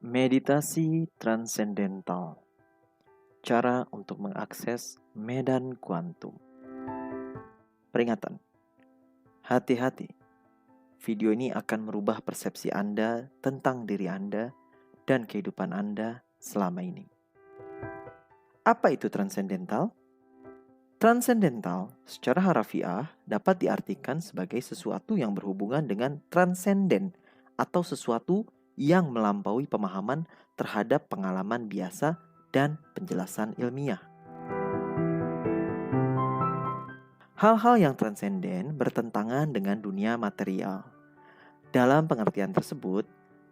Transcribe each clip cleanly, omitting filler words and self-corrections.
Meditasi transendental. Cara untuk mengakses medan kuantum. Peringatan. Hati-hati. Video ini akan merubah persepsi Anda tentang diri Anda dan kehidupan Anda selama ini. Apa itu transendental? Transendental secara harafiah dapat diartikan sebagai sesuatu yang berhubungan dengan transenden atau sesuatu yang melampaui pemahaman terhadap pengalaman biasa dan penjelasan ilmiah. Hal-hal yang transenden bertentangan dengan dunia material. Dalam pengertian tersebut,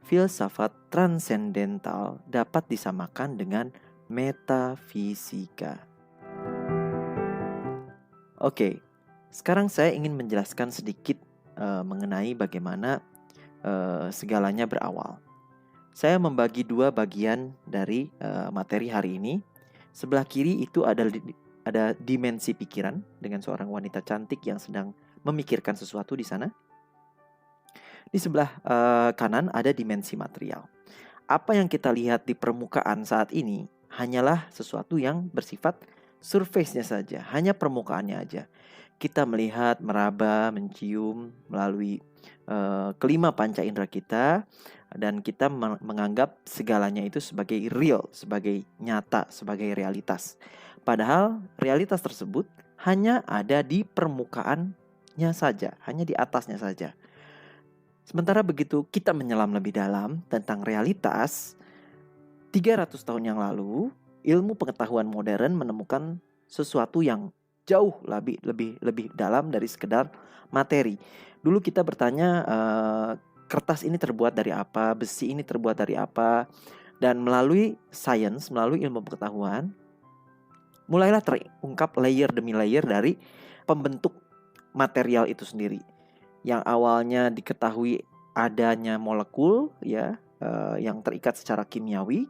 filsafat transendental dapat disamakan dengan metafisika. Oke, sekarang saya ingin menjelaskan sedikit mengenai bagaimana segalanya berawal. Saya membagi dua bagian dari materi hari ini. Sebelah kiri itu ada dimensi pikiran dengan seorang wanita cantik yang sedang memikirkan sesuatu di sana. Di sebelah kanan ada dimensi material. Apa yang kita lihat di permukaan saat ini hanyalah sesuatu yang bersifat surface-nya saja, hanya permukaannya aja. Kita melihat, meraba, mencium melalui kelima panca indera kita, dan kita menganggap segalanya itu sebagai real, sebagai nyata, sebagai realitas. Padahal realitas tersebut hanya ada di permukaannya saja, hanya di atasnya saja. Sementara begitu kita menyelam lebih dalam tentang realitas, 300 tahun yang lalu, ilmu pengetahuan modern menemukan sesuatu yang jauh lebih dalam dari sekedar materi. Dulu kita bertanya, kertas ini terbuat dari apa, besi ini terbuat dari apa, dan melalui sains, melalui ilmu pengetahuan, mulailah terungkap layer demi layer dari pembentuk material itu sendiri. Yang awalnya diketahui adanya molekul, ya, yang terikat secara kimiawi.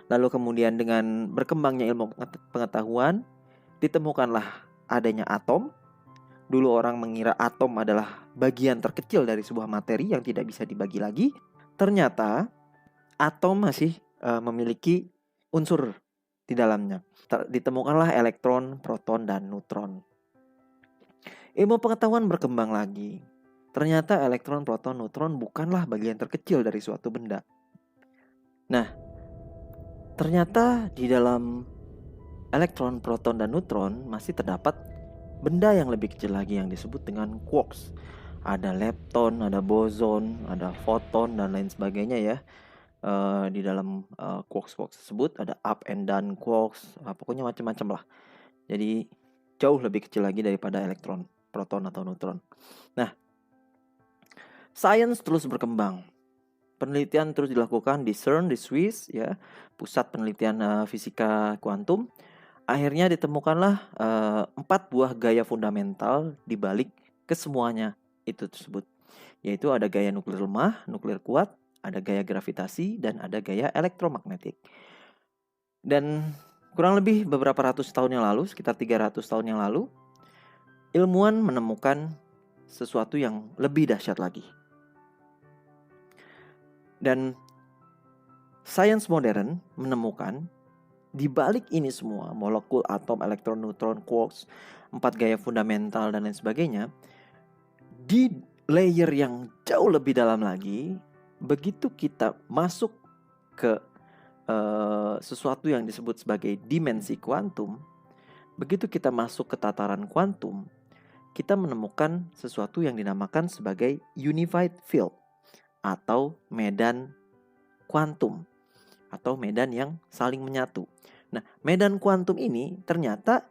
Lalu kemudian dengan berkembangnya ilmu pengetahuan, ditemukanlah adanya atom. Dulu orang mengira atom adalah bagian terkecil dari sebuah materi yang tidak bisa dibagi lagi. Ternyata atom masih memiliki unsur di dalamnya. Ditemukanlah elektron, proton, dan neutron. Ilmu pengetahuan berkembang lagi. Ternyata elektron, proton, neutron bukanlah bagian terkecil dari suatu benda. Nah, ternyata di dalam elektron, proton, dan neutron masih terdapat benda yang lebih kecil lagi yang disebut dengan quarks. Ada lepton, ada boson, ada foton, dan lain sebagainya ya. Di dalam quarks tersebut ada up and down quarks, pokoknya macam-macam lah. Jadi jauh lebih kecil lagi daripada elektron, proton, atau neutron. Nah, sains terus berkembang. Penelitian terus dilakukan di CERN di Swiss, ya, pusat penelitian fisika kuantum. Akhirnya ditemukanlah 4 buah gaya fundamental di balik kesemuanya itu tersebut. Yaitu ada gaya nuklir lemah, nuklir kuat, ada gaya gravitasi, dan ada gaya elektromagnetik. Dan kurang lebih beberapa ratus tahun yang lalu, sekitar 300 tahun yang lalu, ilmuwan menemukan sesuatu yang lebih dahsyat lagi. Dan sains modern menemukan di balik ini semua, molekul, atom, elektron, neutron, quarks, 4 gaya fundamental, dan lain sebagainya, di layer yang jauh lebih dalam lagi, begitu kita masuk ke sesuatu yang disebut sebagai dimensi kuantum, begitu kita masuk ke tataran kuantum, kita menemukan sesuatu yang dinamakan sebagai unified field atau medan kuantum, atau medan yang saling menyatu. Nah, medan kuantum ini ternyata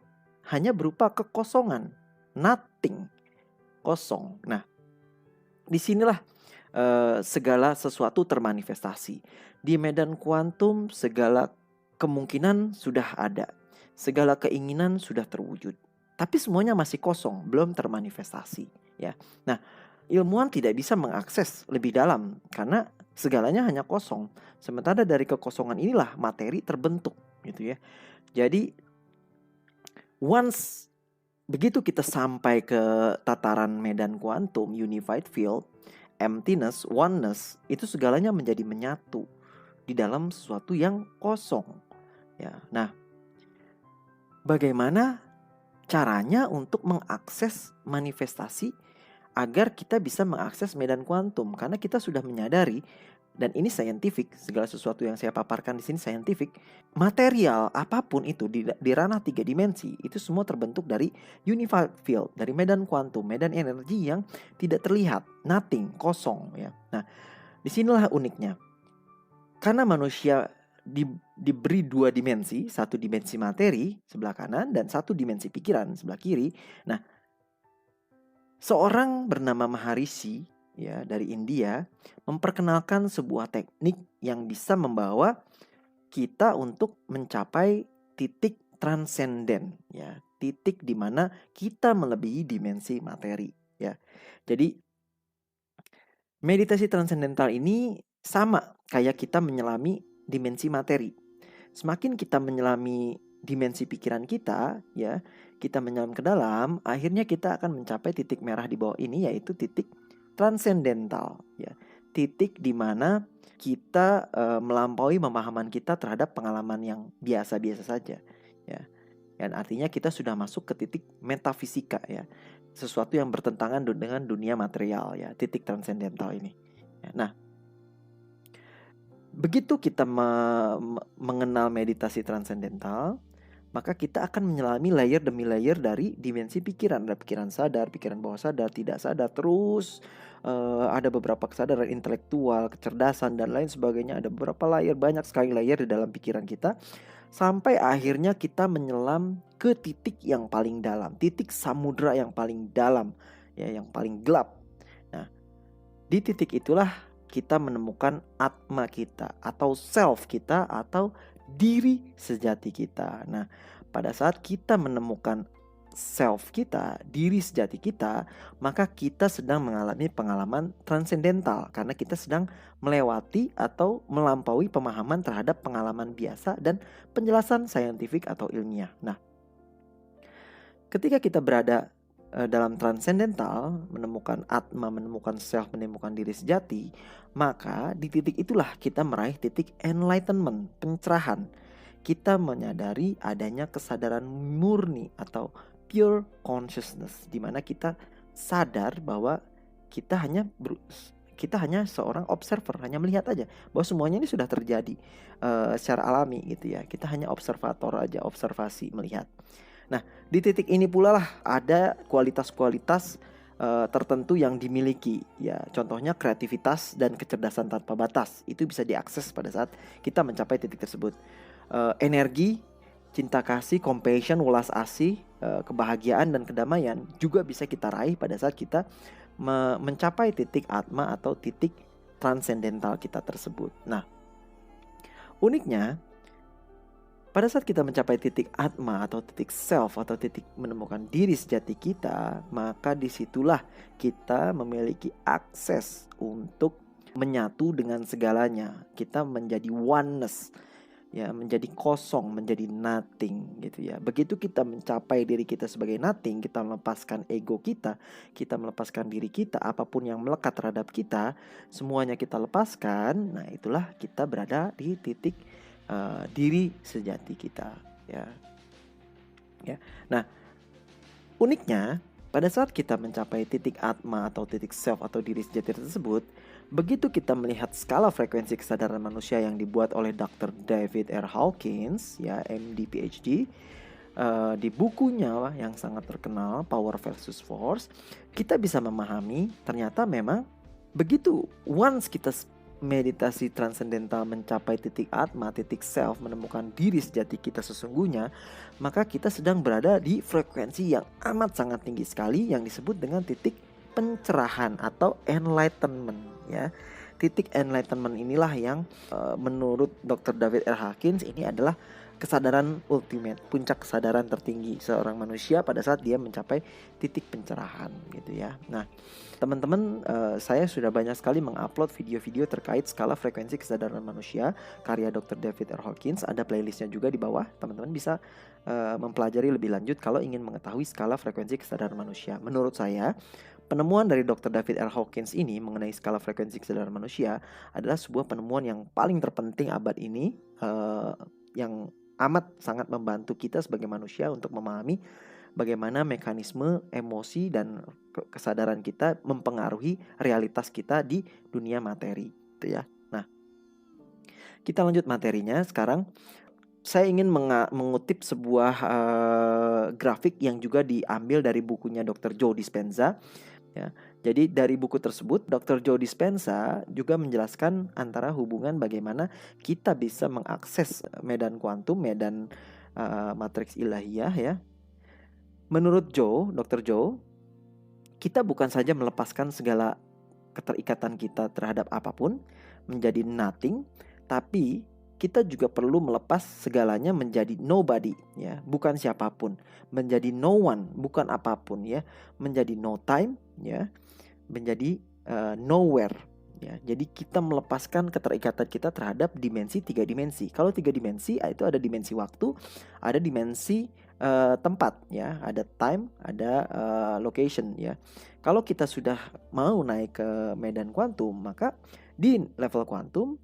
hanya berupa kekosongan, nothing, kosong. Nah, disinilah segala sesuatu termanifestasi. Di medan kuantum segala kemungkinan sudah ada, segala keinginan sudah terwujud, tapi semuanya masih kosong, belum termanifestasi, ya. Nah, ilmuwan tidak bisa mengakses lebih dalam karena segalanya hanya kosong. Sementara dari kekosongan inilah materi terbentuk, gitu ya. Jadi begitu kita sampai ke tataran medan kuantum, unified field, emptiness, oneness, itu segalanya menjadi menyatu di dalam sesuatu yang kosong. Ya. Nah, bagaimana caranya untuk mengakses manifestasi agar kita bisa mengakses medan kuantum? Karena kita sudah menyadari, dan ini scientific, segala sesuatu yang saya paparkan di sini scientific, material apapun itu di ranah 3 dimensi itu semua terbentuk dari unified field, dari medan kuantum, medan energi yang tidak terlihat, nothing, kosong ya. Nah, disinilah uniknya. Karena manusia diberi 2 dimensi, 1 dimensi materi sebelah kanan dan 1 dimensi pikiran sebelah kiri. Nah, seorang bernama Maharishi ya dari India memperkenalkan sebuah teknik yang bisa membawa kita untuk mencapai titik transenden ya, titik di mana kita melebihi dimensi materi ya. Jadi meditasi transendental ini sama kayak kita menyelami dimensi materi. Semakin kita menyelami dimensi pikiran kita ya, kita menyelam ke dalam, akhirnya kita akan mencapai titik merah di bawah ini, yaitu titik transendental ya, titik di mana kita melampaui pemahaman kita terhadap pengalaman yang biasa-biasa saja ya. Dan artinya kita sudah masuk ke titik metafisika ya, sesuatu yang bertentangan dengan dunia material ya, titik transendental ini ya. Nah, begitu kita mengenal meditasi transendental, maka kita akan menyelami layer demi layer dari dimensi pikiran. Ada pikiran sadar, pikiran bawah sadar, tidak sadar, terus ada beberapa kesadaran intelektual, kecerdasan, dan lain sebagainya. Ada beberapa layer, banyak sekali layer di dalam pikiran kita, sampai akhirnya kita menyelam ke titik yang paling dalam, titik samudra yang paling dalam ya, yang paling gelap. Nah, di titik itulah kita menemukan atma kita, atau self kita, atau diri sejati kita. Nah, pada saat kita menemukan self kita, diri sejati kita, maka kita sedang mengalami pengalaman transendental, karena kita sedang melewati atau melampaui pemahaman terhadap pengalaman biasa dan penjelasan saintifik atau ilmiah. Nah, ketika kita berada dalam transendental, menemukan atma, menemukan self, menemukan diri sejati, maka di titik itulah kita meraih titik enlightenment, pencerahan. Kita menyadari adanya kesadaran murni atau pure consciousness, di mana kita sadar bahwa kita hanya seorang observer, hanya melihat aja bahwa semuanya ini sudah terjadi secara alami gitu ya. Kita hanya observator aja, observasi, melihat. Nah, di titik ini pula lah ada kualitas-kualitas tertentu yang dimiliki ya. Contohnya kreativitas dan kecerdasan tanpa batas. Itu bisa diakses pada saat kita mencapai titik tersebut. Energi, cinta kasih, compassion, welas asih, kebahagiaan dan kedamaian juga bisa kita raih pada saat kita mencapai titik atma atau titik transendental kita tersebut. Nah, uniknya pada saat kita mencapai titik atma atau titik self atau titik menemukan diri sejati kita, maka disitulah kita memiliki akses untuk menyatu dengan segalanya. Kita menjadi oneness, ya, menjadi kosong, menjadi nothing gitu ya. Begitu kita mencapai diri kita sebagai nothing, kita melepaskan ego kita melepaskan diri kita, apapun yang melekat terhadap kita, semuanya kita lepaskan. Nah, itulah kita berada di titik diri sejati kita ya. Nah, uniknya pada saat kita mencapai titik atma atau titik self atau diri sejati tersebut, begitu kita melihat skala frekuensi kesadaran manusia yang dibuat oleh Dr. David R. Hawkins ya, MD PhD, di bukunya yang sangat terkenal Power versus Force, kita bisa memahami ternyata memang begitu once kita meditasi transendental mencapai titik atma, titik self, menemukan diri sejati kita sesungguhnya, maka kita sedang berada di frekuensi yang amat sangat tinggi sekali yang disebut dengan titik pencerahan atau enlightenment ya. Titik enlightenment inilah yang menurut Dr. David R. Hawkins ini adalah kesadaran ultimate, puncak kesadaran tertinggi seorang manusia pada saat dia mencapai titik pencerahan gitu ya. Nah, teman-teman, saya sudah banyak sekali mengupload video-video terkait skala frekuensi kesadaran manusia karya Dr. David R. Hawkins. Ada playlistnya juga di bawah. Teman-teman bisa mempelajari lebih lanjut kalau ingin mengetahui skala frekuensi kesadaran manusia. Menurut saya, Penemuan dari Dr. David L. Hawkins ini mengenai skala frekuensi kesadaran manusia adalah sebuah penemuan yang paling terpenting abad ini, yang amat sangat membantu kita sebagai manusia untuk memahami bagaimana mekanisme emosi dan kesadaran kita mempengaruhi realitas kita di dunia materi, gitu ya. Nah, kita lanjut materinya sekarang. Saya ingin mengutip sebuah grafik yang juga diambil dari bukunya Dr. Joe Dispenza. Ya, jadi dari buku tersebut Dr. Joe Dispenza juga menjelaskan antara hubungan bagaimana kita bisa mengakses medan kuantum, medan matriks ilahiyah ya. Menurut Dr. Joe, kita bukan saja melepaskan segala keterikatan kita terhadap apapun menjadi nothing, tapi kita juga perlu melepas segalanya menjadi nobody ya, bukan siapapun, menjadi no one, bukan apapun ya, menjadi no time ya, menjadi nowhere ya. Jadi kita melepaskan keterikatan kita terhadap tiga dimensi. Kalau 3 dimensi itu ada dimensi waktu, ada dimensi tempat ya, ada time, ada location ya. Kalau kita sudah mau naik ke medan kuantum, maka di level kuantum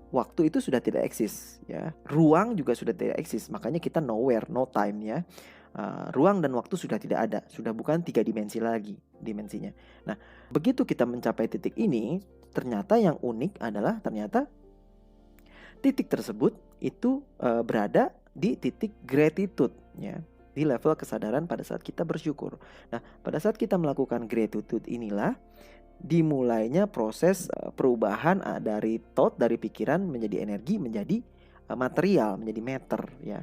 waktu itu sudah tidak eksis ya, ruang juga sudah tidak eksis, makanya kita nowhere, no time ya. Ruang dan waktu sudah tidak ada, sudah bukan 3 dimensi lagi dimensinya. Nah, begitu kita mencapai titik ini, ternyata yang unik adalah ternyata titik tersebut itu berada di titik gratitude ya, di level kesadaran pada saat kita bersyukur. Nah, pada saat kita melakukan gratitude inilah dimulainya proses perubahan dari thought, dari pikiran menjadi energi, menjadi material, menjadi matter ya.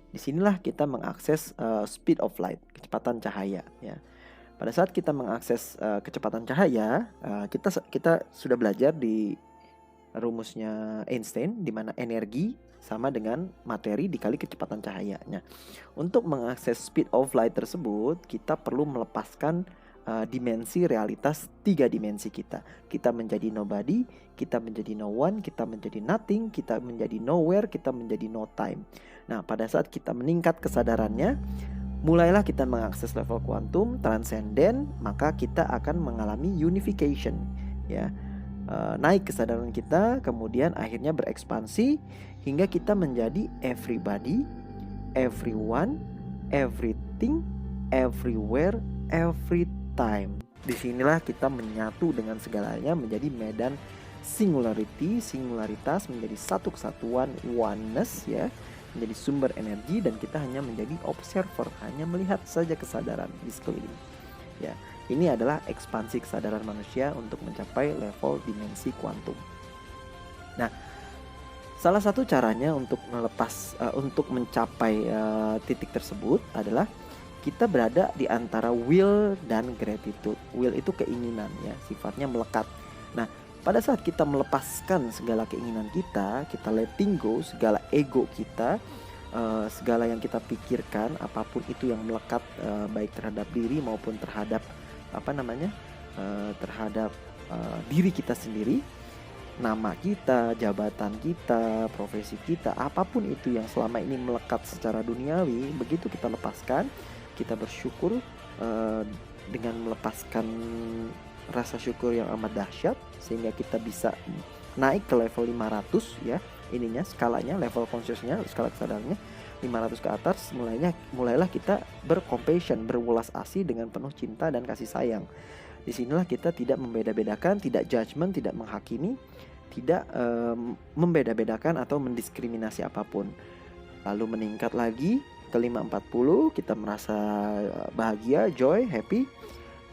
Disinilah kita mengakses speed of light, kecepatan cahaya ya. Pada saat kita mengakses kecepatan cahaya, kita sudah belajar di rumusnya Einstein, di mana energi sama dengan materi dikali kecepatan cahayanya. Untuk mengakses speed of light tersebut, kita perlu melepaskan dimensi realitas 3 dimensi kita. Kita menjadi nobody, kita menjadi no one, kita menjadi nothing, kita menjadi nowhere, kita menjadi no time. Nah, pada saat kita meningkat kesadarannya, mulailah kita mengakses level kuantum transenden, maka kita akan mengalami unification ya. Naik kesadaran kita, kemudian akhirnya berekspansi hingga kita menjadi everybody, everyone, everything, everywhere, every time. Disinilah kita menyatu dengan segalanya menjadi medan singularity, singularitas, menjadi satu kesatuan, oneness ya, menjadi sumber energi, dan kita hanya menjadi observer, hanya melihat saja kesadaran di sekeliling ya. Ini adalah ekspansi kesadaran manusia untuk mencapai level dimensi kuantum. Nah, salah satu caranya untuk untuk mencapai titik tersebut adalah kita berada di antara will dan gratitude. Will itu keinginan ya, sifatnya melekat. Nah, pada saat kita melepaskan segala keinginan kita letting go segala ego kita, segala yang kita pikirkan, apapun itu yang melekat baik terhadap diri maupun terhadap terhadap diri kita sendiri, nama kita, jabatan kita, profesi kita, apapun itu yang selama ini melekat secara duniawi, begitu kita lepaskan, kita bersyukur dengan melepaskan rasa syukur yang amat dahsyat, sehingga kita bisa naik ke level 500 ya, ininya skalanya, level consciousnya, skala kesadarannya 500 ke atas. Mulailah kita bercompassion, berwelas asih dengan penuh cinta dan kasih sayang. Disinilah kita tidak membeda-bedakan, tidak judgment, tidak menghakimi, tidak membeda-bedakan atau mendiskriminasi apapun. Lalu meningkat lagi ke 540, kita merasa bahagia, joy, happy.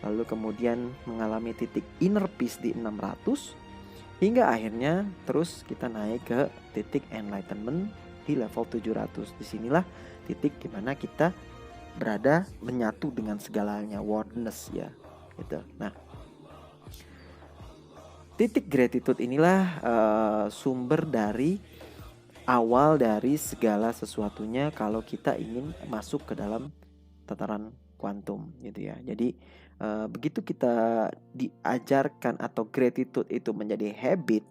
Lalu kemudian mengalami titik inner peace di 600, hingga akhirnya terus kita naik ke titik enlightenment di level 700. Disinilah titik dimana kita berada menyatu dengan segalanya, oneness ya gitu. Nah, titik gratitude inilah sumber dari awal dari segala sesuatunya kalau kita ingin masuk ke dalam tataran kuantum gitu ya. Jadi begitu kita diajarkan atau gratitude itu menjadi habit,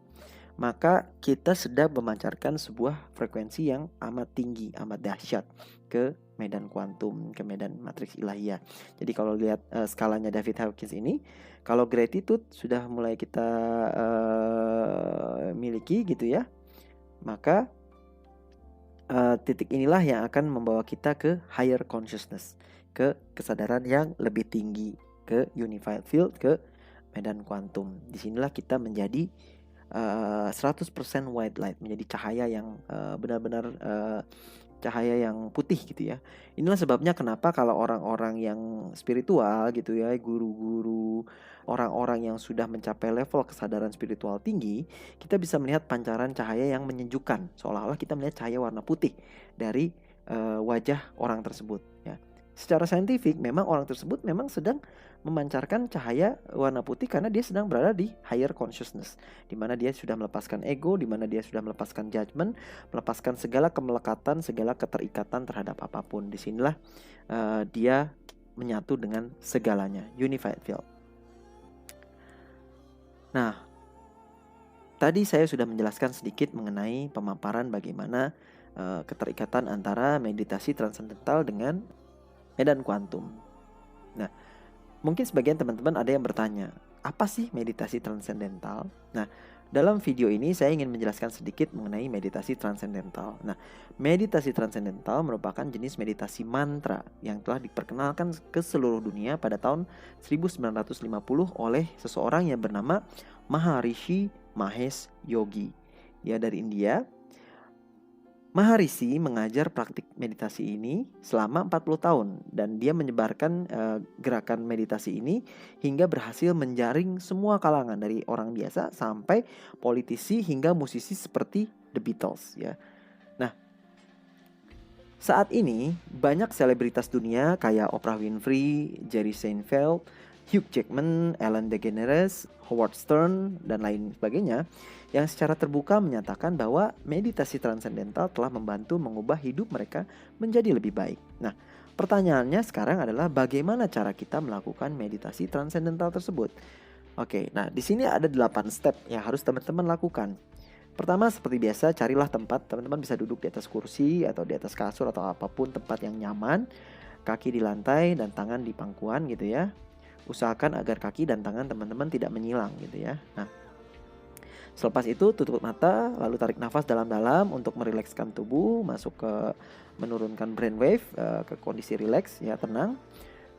maka kita sedang memancarkan sebuah frekuensi yang amat tinggi, amat dahsyat ke medan kuantum, ke medan matriks ilahiyah. Jadi kalau lihat skalanya David Hawkins ini, kalau gratitude sudah mulai kita miliki gitu ya, maka titik inilah yang akan membawa kita ke higher consciousness, ke kesadaran yang lebih tinggi, ke unified field, ke medan kuantum. Disinilah kita menjadi 100% white light, menjadi cahaya yang benar-benar cahaya yang putih gitu ya. Inilah sebabnya kenapa kalau orang-orang yang spiritual gitu ya, guru-guru, orang-orang yang sudah mencapai level kesadaran spiritual tinggi, kita bisa melihat pancaran cahaya yang menyejukkan, seolah-olah kita melihat cahaya warna putih dari wajah orang tersebut ya. Secara saintifik memang orang tersebut memang sedang memancarkan cahaya warna putih karena dia sedang berada di higher consciousness, di mana dia sudah melepaskan ego, di mana dia sudah melepaskan judgment, melepaskan segala kemelekatan, segala keterikatan terhadap apapun. Disinilah dia menyatu dengan segalanya, unified field. Nah, tadi saya sudah menjelaskan sedikit mengenai pemaparan bagaimana keterikatan antara meditasi transendental dengan medan kuantum. Nah, mungkin sebagian teman-teman ada yang bertanya, apa sih meditasi transendental? Nah, dalam video ini saya ingin menjelaskan sedikit mengenai meditasi transendental. Nah, meditasi transendental merupakan jenis meditasi mantra yang telah diperkenalkan ke seluruh dunia pada tahun 1950 oleh seseorang yang bernama Maharishi Mahesh Yogi. Dia dari India. Maharishi mengajar praktik meditasi ini selama 40 tahun dan dia menyebarkan gerakan meditasi ini hingga berhasil menjaring semua kalangan dari orang biasa sampai politisi hingga musisi seperti The Beatles ya. Nah, saat ini banyak selebritas dunia kayak Oprah Winfrey, Jerry Seinfeld, Hugh Jackman, Ellen DeGeneres, Howard Stern, dan lain sebagainya yang secara terbuka menyatakan bahwa meditasi transendental telah membantu mengubah hidup mereka menjadi lebih baik. Nah, pertanyaannya sekarang adalah bagaimana cara kita melakukan meditasi transendental tersebut? Oke, nah di sini ada 8 step yang harus teman-teman lakukan. Pertama, seperti biasa, carilah tempat. Teman-teman bisa duduk di atas kursi atau di atas kasur atau apapun tempat yang nyaman, kaki di lantai dan tangan di pangkuan gitu ya. Usahakan agar kaki dan tangan teman-teman tidak menyilang gitu ya. Nah, selepas itu tutup mata, lalu tarik nafas dalam-dalam untuk merilekskan tubuh, masuk ke menurunkan brainwave ke kondisi rileks ya, tenang.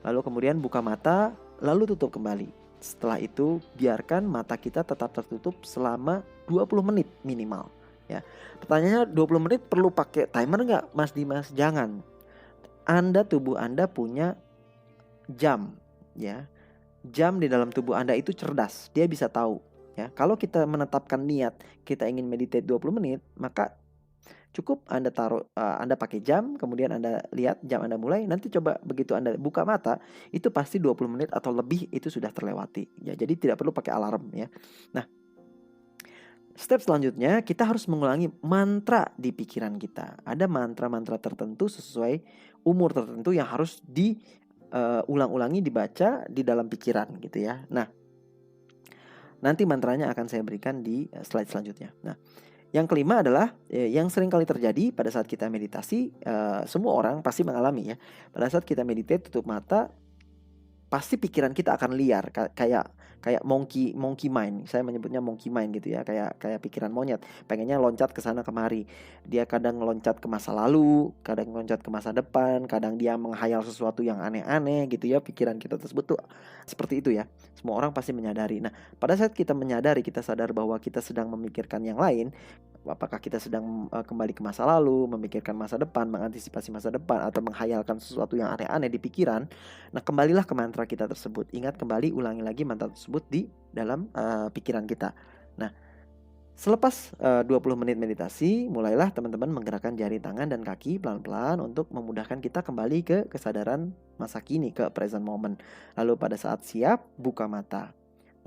Lalu kemudian buka mata, lalu tutup kembali. Setelah itu biarkan mata kita tetap tertutup selama 20 menit minimal ya. Pertanyaannya 20 menit perlu pakai timer nggak Mas Dimas? Jangan. Tubuh Anda punya jam ya. Jam di dalam tubuh Anda itu cerdas, dia bisa tahu ya. Kalau kita menetapkan niat kita ingin meditate 20 menit, maka cukup Anda taruh Anda pakai jam, kemudian Anda lihat jam Anda mulai, nanti coba begitu Anda buka mata, itu pasti 20 menit atau lebih itu sudah terlewati ya. Jadi tidak perlu pakai alarm ya. Nah, step selanjutnya kita harus mengulangi mantra di pikiran kita. Ada mantra-mantra tertentu sesuai umur tertentu yang harus ulang-ulangi dibaca di dalam pikiran gitu ya. Nah, nanti mantranya akan saya berikan di slide selanjutnya. Nah, yang kelima adalah yang sering kali terjadi pada saat kita meditasi, semua orang pasti mengalami ya. Pada saat kita meditate tutup mata, pasti pikiran kita akan liar kayak monkey mind. Saya menyebutnya monkey mind gitu ya, kayak pikiran monyet, pengennya loncat ke sana kemari. Dia kadang loncat ke masa lalu, kadang loncat ke masa depan, kadang dia menghayal sesuatu yang aneh-aneh gitu ya. Pikiran kita tersebut tuh seperti itu ya. Semua orang pasti menyadari. Nah, pada saat kita menyadari, kita sadar bahwa kita sedang memikirkan yang lain, apakah kita sedang kembali ke masa lalu, memikirkan masa depan, mengantisipasi masa depan, atau menghayalkan sesuatu yang aneh-aneh di pikiran. Nah, kembalilah ke mantra kita tersebut. Ingat kembali, ulangi lagi mantra tersebut di dalam pikiran kita. Nah, selepas 20 menit meditasi, mulailah teman-teman menggerakkan jari tangan dan kaki pelan-pelan untuk memudahkan kita kembali ke kesadaran masa kini, ke present moment. Lalu pada saat siap, buka mata.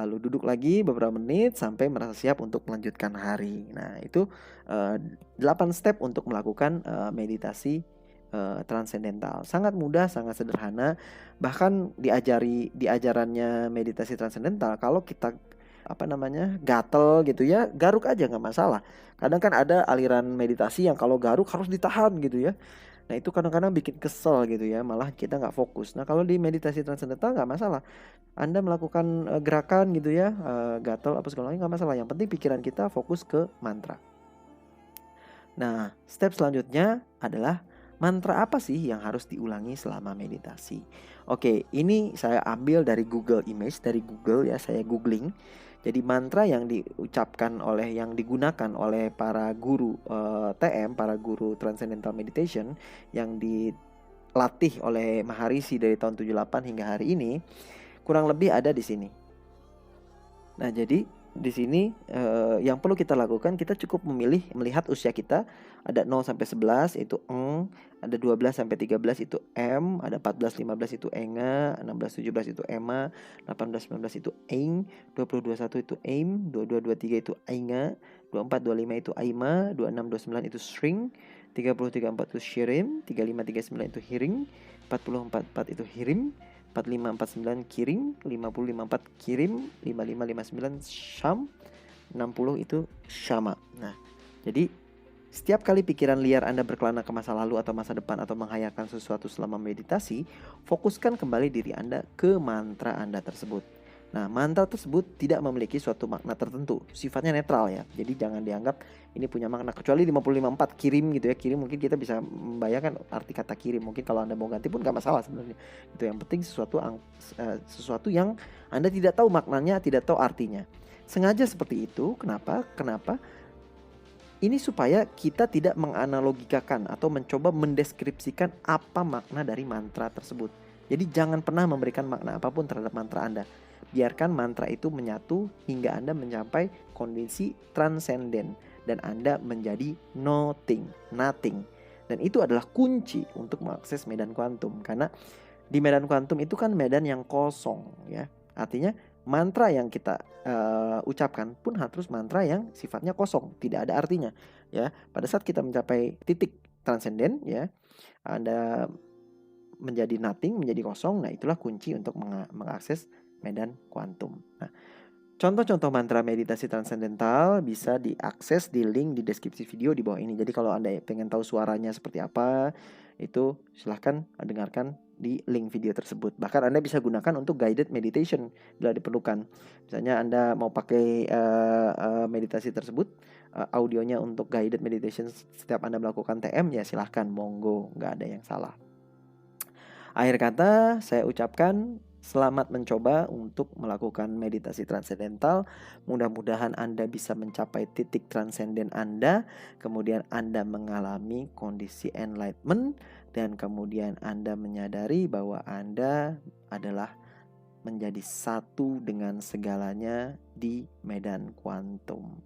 Lalu duduk lagi beberapa menit sampai merasa siap untuk melanjutkan hari. Nah, itu 8 step untuk melakukan meditasi transendental. Sangat mudah, sangat sederhana. Bahkan di ajarannya meditasi transendental, kalau kita gatel gitu ya, garuk aja nggak masalah. Kadang kan ada aliran meditasi yang kalau garuk harus ditahan gitu ya. Nah itu kadang-kadang bikin kesel gitu ya, malah kita nggak fokus. Nah kalau di meditasi transendental nggak masalah. Anda melakukan gerakan gitu ya, gatel apa segala macam nggak masalah. Yang penting pikiran kita fokus ke mantra. Nah, step selanjutnya adalah mantra apa sih yang harus diulangi selama meditasi? Oke, ini saya ambil dari Google Image, dari Google ya, saya googling. Jadi mantra yang diucapkan yang digunakan oleh para guru TM, para guru Transcendental Meditation yang dilatih oleh Maharishi dari tahun 78 hingga hari ini, kurang lebih ada di sini. Nah, jadi di sini yang perlu kita lakukan, kita cukup melihat usia kita. Ada 0 sampai 11 itu eng, ada 12 sampai 13 itu m, ada 14 15 itu enga, 16 17 itu ema, 18 19 itu eng, 20 21 itu aim, 22 23 itu ainga, 24 25 itu aima, 26 29 itu string, 30 34 itu shirim, 35 39 itu hearing, 40 44 itu hirim, 45 49 kirim, 50 54 kirim, 55 59 syam, 60 itu syama. Nah, jadi setiap kali pikiran liar Anda berkelana ke masa lalu atau masa depan atau menghayalkan sesuatu selama meditasi, fokuskan kembali diri Anda ke mantra Anda tersebut. Nah, mantra tersebut tidak memiliki suatu makna tertentu, sifatnya netral ya. Jadi jangan dianggap ini punya makna, kecuali 55 4 kirim gitu ya. Kirim mungkin kita bisa membayangkan arti kata kirim. Mungkin kalau Anda mau ganti pun gak masalah sebenarnya. Itu yang penting sesuatu yang Anda tidak tahu maknanya, tidak tahu artinya. Sengaja seperti itu. Kenapa? Ini supaya kita tidak menganalogikakan atau mencoba mendeskripsikan apa makna dari mantra tersebut. Jadi jangan pernah memberikan makna apapun terhadap mantra Anda. Biarkan mantra itu menyatu hingga Anda mencapai kondisi transenden dan Anda menjadi nothing. Dan itu adalah kunci untuk mengakses medan kuantum. Karena di medan kuantum itu kan medan yang kosong ya. Artinya mantra yang kita ucapkan pun harus mantra yang sifatnya kosong, tidak ada artinya ya. Pada saat kita mencapai titik transenden ya, Anda menjadi nothing, menjadi kosong. Nah, itulah kunci untuk mengakses medan kuantum. Nah, contoh-contoh mantra meditasi transendental bisa diakses di link di deskripsi video di bawah ini. Jadi kalau Anda pengen tahu suaranya seperti apa, itu silahkan dengarkan di link video tersebut. Bahkan Anda bisa gunakan untuk guided meditation bila diperlukan. Misalnya Anda mau pakai meditasi tersebut, audionya untuk guided meditation setiap Anda melakukan TM, ya silahkan, monggo, nggak ada yang salah. Akhir kata saya ucapkan selamat mencoba untuk melakukan meditasi transendental. Mudah-mudahan Anda bisa mencapai titik transenden Anda, kemudian Anda mengalami kondisi enlightenment, dan kemudian Anda menyadari bahwa Anda adalah menjadi satu dengan segalanya di medan kuantum.